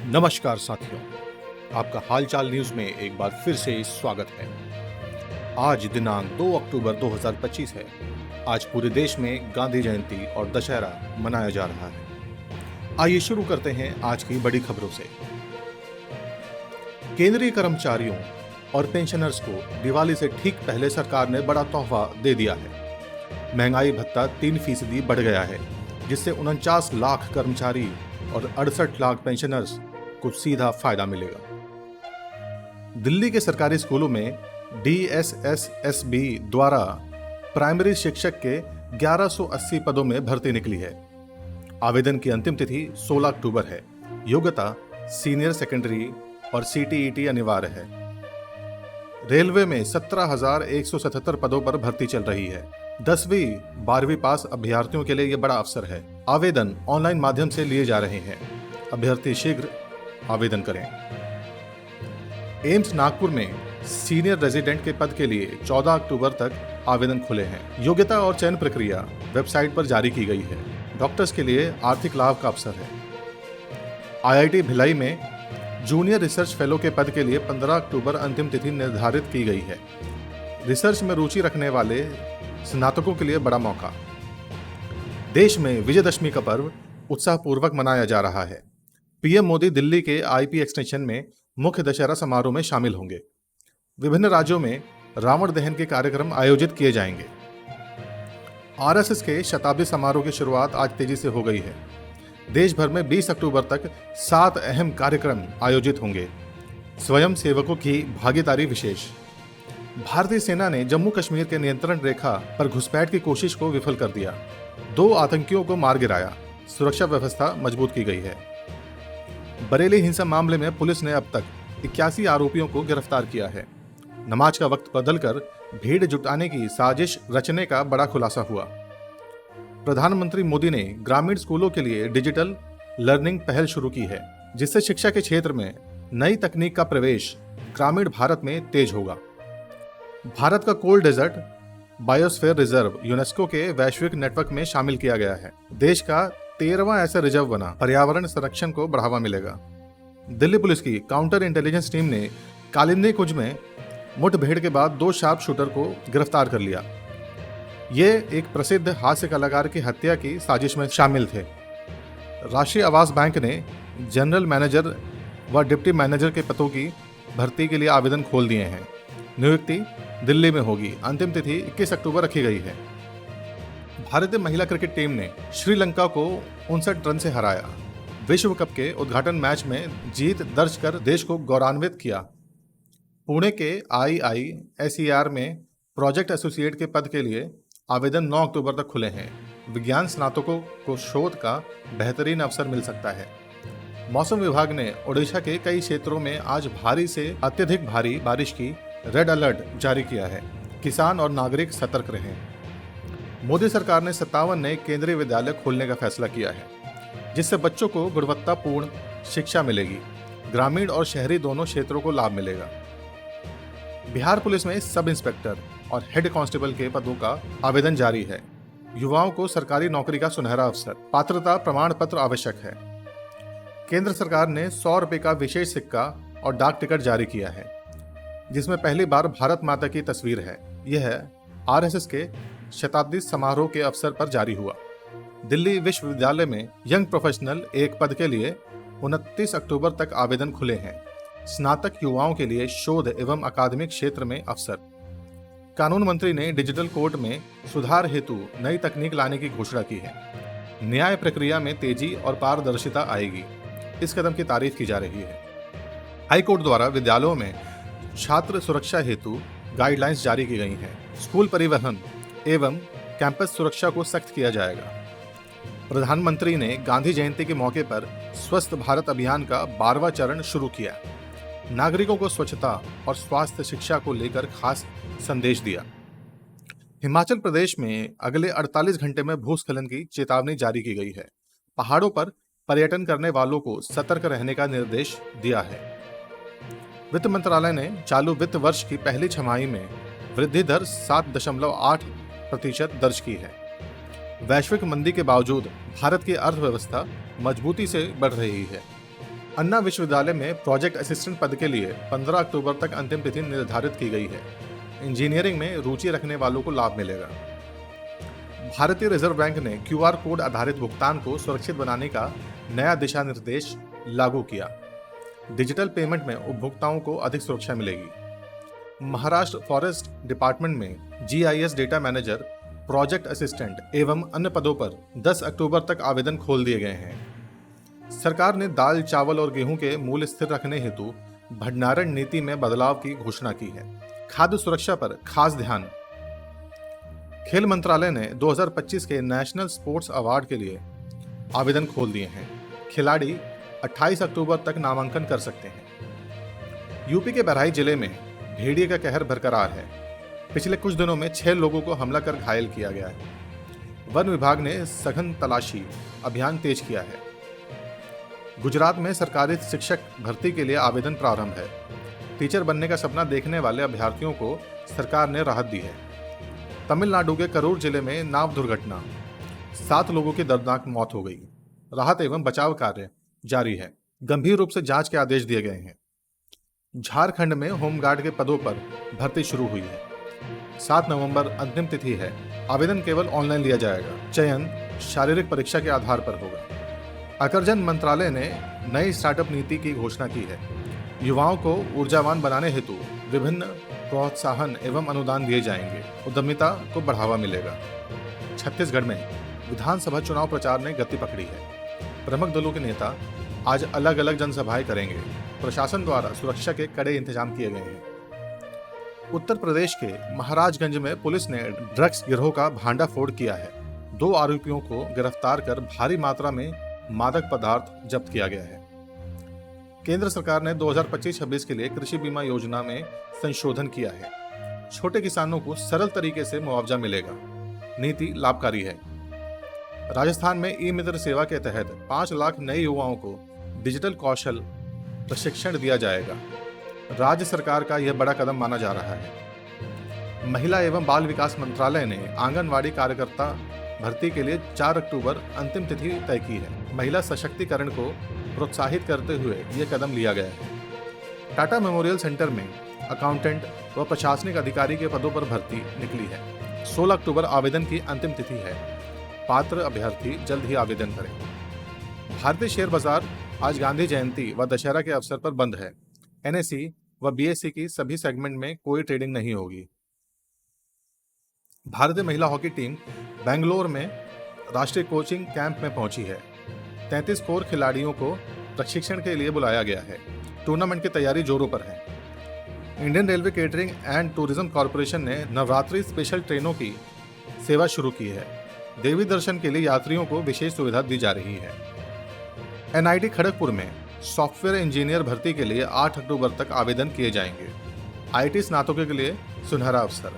नमस्कार साथियों, आपका हालचाल न्यूज में एक बार फिर से स्वागत है। आज दिनांक 2 अक्टूबर 2025 है। आज पूरे देश में गांधी जयंती और दशहरा मनाया जा रहा है। आइए शुरू करते हैं आज की बड़ी खबरों से। केंद्रीय कर्मचारियों और पेंशनर्स को दिवाली से ठीक पहले सरकार ने बड़ा तोहफा दे दिया है। महंगाई भत्ता 3% बढ़ गया है, जिससे 49 लाख कर्मचारी और 68 लाख पेंशनर्स को सीधा फायदा मिलेगा। दिल्ली के सरकारी स्कूलों में DSSSB द्वारा प्राइमरी शिक्षक के 1180 पदों में भर्ती निकली है। आवेदन की अंतिम तिथि 16 अक्टूबर है। योग्यता सीनियर सेकेंडरी और CTET अनिवार्य है। रेलवे में 17,177 पदों पर भर्ती चल रही है। 10वीं 12वीं पास अभ्यर्थियों के लिए यह बड़ा अवसर है। आवेदन ऑनलाइन माध्यम से लिए जा रहे हैं। अभ्यर्थी शीघ्र आवेदन करें। एम्स नागपुर में सीनियर रेजिडेंट के पद के लिए 14 अक्टूबर तक आवेदन खुले हैं। योग्यता और चयन प्रक्रिया वेबसाइट पर जारी की गई है। डॉक्टर्स के लिए आर्थिक लाभ का अवसर है। IIT भिलाई में जूनियर रिसर्च फेलो के पद के लिए 15 अक्टूबर अंतिम तिथि निर्धारित की गई है। रिसर्च में रुचि रखने वाले स्नातकों के लिए बड़ा मौका। देश में विजयदशमी का पर्व उत्साहपूर्वक मनाया जा रहा है। PM मोदी दिल्ली के IP एक्सटेंशन में मुख्य दशहरा समारोह में शामिल होंगे। विभिन्न राज्यों में रावण दहन के कार्यक्रम आयोजित किए जाएंगे। RSS के शताब्दी समारोह की शुरुआत आज तेजी से हो गई है। देश भर में 20 अक्टूबर तक 7 अहम कार्यक्रम आयोजित होंगे। स्वयं सेवकों की भागीदारी विशेष। भारतीय सेना ने जम्मू कश्मीर के नियंत्रण रेखा पर घुसपैठ की कोशिश को विफल कर दिया। 2 आतंकियों को मार गिराया। सुरक्षा व्यवस्था मजबूत की गई है। बरेली हिंसा मामले में पुलिस ने अब तक 81 आरोपियों को गिरफ्तार किया है। नमाज का वक्त बदलकर भीड़ जुटाने की साजिश रचने का बड़ा खुलासा हुआ। प्रधानमंत्री मोदी ने ग्रामीण स्कूलों के लिए डिजिटल लर्निंग पहल शुरू की है, जिससे शिक्षा के क्षेत्र में नई तकनीक का प्रवेश ग्रामीण भारत में तेज होगा। भारत का cold desert biosphere reserve UNESCO के वैश्विक नेटवर्क में शामिल किया गया है। देश का 13वां ऐसा रिजर्व बना। पर्यावरण संरक्षण को बढ़ावा मिलेगा। दिल्ली पुलिस की काउंटर इंटेलिजेंस टीम ने कालिंदी कुंज में मुठभेड़ के बाद 2 शार्प शूटर को गिरफ्तार कर लिया। ये एक प्रसिद्ध हास्य कलाकार की हत्या की साजिश में शामिल थे। राष्ट्रीय आवास बैंक ने जनरल मैनेजर व डिप्टी मैनेजर के पदों की भर्ती के लिए आवेदन खोल दिए हैं। नियुक्ति दिल्ली में होगी। अंतिम तिथि 21 अक्टूबर रखी गई है। भारतीय महिला क्रिकेट टीम ने श्रीलंका को 59 रन से हराया। विश्व कप के उद्घाटन मैच में जीत दर्ज कर देश को गौरवान्वित किया। पुणे के IISER में प्रोजेक्ट एसोसिएट के पद के लिए आवेदन 9 अक्टूबर तक खुले हैं। विज्ञान स्नातकों को शोध का बेहतरीन अवसर मिल सकता है। मौसम विभाग ने ओडिशा के कई क्षेत्रों में आज भारी से अत्यधिक भारी बारिश की रेड अलर्ट जारी किया है। किसान और नागरिक सतर्क रहें। मोदी सरकार ने 57 नए केंद्रीय विद्यालय खोलने का फैसला किया है, जिससे बच्चों को गुणवत्तापूर्ण शिक्षा मिलेगी। ग्रामीण और शहरी दोनों क्षेत्रों को लाभ मिलेगा। बिहार पुलिस में सब इंस्पेक्टर और हेड कांस्टेबल के पदों का आवेदन जारी है। युवाओं को सरकारी नौकरी का सुनहरा अवसर। पात्रता प्रमाण पत्र आवश्यक है। केंद्र सरकार ने 100 रुपये का विशेष सिक्का और डाक टिकट जारी किया है, जिसमें पहली बार भारत माता की तस्वीर है। यह RSS के शताब्दी समारोह के अवसर पर जारी हुआ। दिल्ली विश्वविद्यालय में यंग प्रोफेशनल एक पद के लिए 29 अक्टूबर तक आवेदन खुले हैं। स्नातक युवाओं के लिए शोध एवं अकादमिक क्षेत्र में अवसर। कानून मंत्री ने डिजिटल कोर्ट में सुधार हेतु नई तकनीक लाने की घोषणा की है। न्याय प्रक्रिया में तेजी और पारदर्शिता आएगी। इस कदम की तारीफ की जा रही है। हाईकोर्ट द्वारा विद्यालयों में छात्र सुरक्षा हेतु गाइडलाइंस जारी की गई हैं। स्कूल परिवहन एवं कैंपस सुरक्षा को सख्त किया जाएगा। प्रधानमंत्री ने गांधी जयंती के मौके पर स्वस्थ भारत अभियान का 12वां चरण शुरू किया। नागरिकों को स्वच्छता और स्वास्थ्य शिक्षा को लेकर खास संदेश दिया। हिमाचल प्रदेश में अगले 48 घंटे में भूस्खलन की चेतावनी जारी की गई है। पहाड़ों पर पर्यटन करने वालों को सतर्क रहने का निर्देश दिया है। वित्त मंत्रालय ने चालू वित्त वर्ष की पहली छमाही में वृद्धि दर 7.8% दर्ज की है। वैश्विक मंदी के बावजूद भारत की अर्थव्यवस्था मजबूती से बढ़ रही है। अन्ना विश्वविद्यालय में प्रोजेक्ट असिस्टेंट पद के लिए 15 अक्टूबर तक अंतिम तिथि निर्धारित की गई है। इंजीनियरिंग में रुचि रखने वालों को लाभ मिलेगा। भारतीय रिजर्व बैंक ने क्यूआर कोड आधारित भुगतान को सुरक्षित बनाने का नया दिशा निर्देश लागू किया। डिजिटल पेमेंट में उपभोक्ताओं को अधिक सुरक्षा मिलेगी। महाराष्ट्र फॉरेस्ट डिपार्टमेंट में GIS data manager, project assistant एवं अन्य पदों पर 10 अक्टूबर तक आवेदन खोल दिए गए हैं। सरकार ने दाल, चावल और गेहूं के मूल्य स्थिर रखने हेतु भंडारण नीति में बदलाव की घोषणा की है। खाद्य सुरक्षा पर खास ध्यान। खेल मंत्रालय ने 2025 के नेशनल स्पोर्ट्स अवार्ड के लिए आवेदन खोल दिए हैं। खिलाड़ी 28 अक्टूबर तक नामांकन कर सकते हैं। यूपी के बहराइच जिले में भेड़िए का कहर बरकरार है। पिछले कुछ दिनों में 6 लोगों को हमला कर घायल किया गया है। वन विभाग ने सघन तलाशी अभियान तेज किया है। गुजरात में सरकारी शिक्षक भर्ती के लिए आवेदन प्रारंभ है। टीचर बनने का सपना देखने वाले अभ्यर्थियों को सरकार ने राहत दी है। तमिलनाडु के करूर जिले में नाव दुर्घटना, 7 लोगों की दर्दनाक मौत हो गई। राहत एवं बचाव कार्य जारी है। गंभीर रूप से जांच के आदेश दिए गए हैं। झारखंड में होमगार्ड के पदों पर भर्ती शुरू हुई है। 7 नवंबर अंतिम तिथि है। आवेदन केवल ऑनलाइन लिया जाएगा। चयन शारीरिक परीक्षा के आधार पर होगा। आकर्जन मंत्रालय ने नई स्टार्टअप नीति की घोषणा की है। युवाओं को ऊर्जावान बनाने हेतु विभिन्न प्रोत्साहन एवं अनुदान दिए जाएंगे। उद्यमिता को बढ़ावा मिलेगा। छत्तीसगढ़ में विधानसभा चुनाव प्रचार ने गति पकड़ी है। प्रमुख दलों के नेता आज अलग अलग जनसभाएं करेंगे। प्रशासन द्वारा सुरक्षा के कड़े इंतजाम किए गए हैं। उत्तर प्रदेश के महाराजगंज में पुलिस ने ड्रग्स गिरोह का भांडाफोड़ किया है। 2 आरोपियों को गिरफ्तार कर भारी मात्रा में मादक पदार्थ जब्त किया गया है। केंद्र सरकार ने 2025-26 के लिए कृषि बीमा योजना में संशोधन किया है। छोटे किसानों को सरल तरीके से मुआवजा मिलेगा। नीति लाभकारी है। राजस्थान में ई मित्र सेवा के तहत 5 लाख नए युवाओं को डिजिटल कौशल प्रशिक्षण दिया जाएगा। राज्य सरकार का यह बड़ा कदम माना जा रहा है। महिला एवं बाल विकास मंत्रालय ने आंगनवाड़ी कार्यकर्ता भर्ती के लिए 4 अक्टूबर अंतिम तिथि तय की है। महिला सशक्तिकरण को प्रोत्साहित करते हुए यह कदम लिया गया है। टाटा मेमोरियल सेंटर में अकाउंटेंट व प्रशासनिक अधिकारी के पदों पर भर्ती निकली है। 16 अक्टूबर आवेदन की अंतिम तिथि है। पात्र अभ्यर्थी जल्द ही आवेदन करें। भारतीय शेयर बाजार आज गांधी जयंती व दशहरा के अवसर पर बंद है। एनएसई व बीएसई की सभी सेगमेंट में कोई ट्रेडिंग नहीं होगी। भारतीय महिला हॉकी टीम बेंगलोर में राष्ट्रीय कोचिंग कैंप में पहुंची है। 33 कोर खिलाड़ियों को प्रशिक्षण के लिए बुलाया गया है। टूर्नामेंट की तैयारी जोरों पर है। Indian railway catering and tourism corporation ने नवरात्रि स्पेशल ट्रेनों की सेवा शुरू की है। देवी दर्शन के लिए यात्रियों को विशेष सुविधा दी जा रही है। एनआईटी खड़गपुर में सॉफ्टवेयर इंजीनियर भर्ती के लिए 8 अक्टूबर तक आवेदन किए जाएंगे। आईटी स्नातकों के लिए सुनहरा अवसर।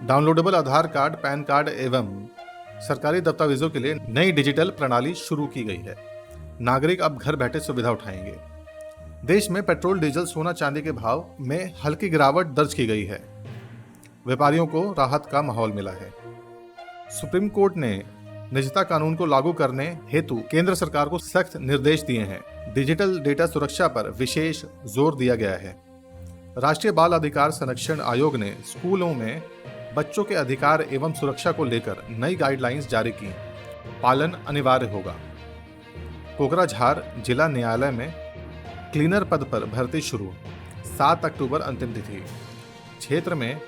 डाउनलोडेबल आधार कार्ड, पैन कार्ड एवं सरकारी दस्तावेजों के लिए नई डिजिटल प्रणाली शुरू की गई है। नागरिक अब घर बैठे सुविधा उठाएंगे। देश में पेट्रोल, डीजल, सोना, चांदी के भाव में हल्की गिरावट दर्ज की गई है। व्यापारियों को राहत का माहौल मिला है। सुप्रीम कोर्ट ने निजता कानून को लागू करने हेतु केंद्र सरकार को सख्त निर्देश दिए हैं। डिजिटल डेटा सुरक्षा पर विशेष जोर दिया गया है। राष्ट्रीय बाल अधिकार संरक्षण आयोग ने स्कूलों में बच्चों के अधिकार एवं सुरक्षा को लेकर नई गाइडलाइंस जारी की। पालन अनिवार्य होगा। कोकराझार जिला न्यायालय में क्लीनर पद पर भर्ती शुरू। 7 अक्टूबर अंतिम तिथि। क्षेत्र में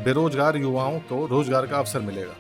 बेरोजगार युवाओं को रोजगार का अवसर मिलेगा।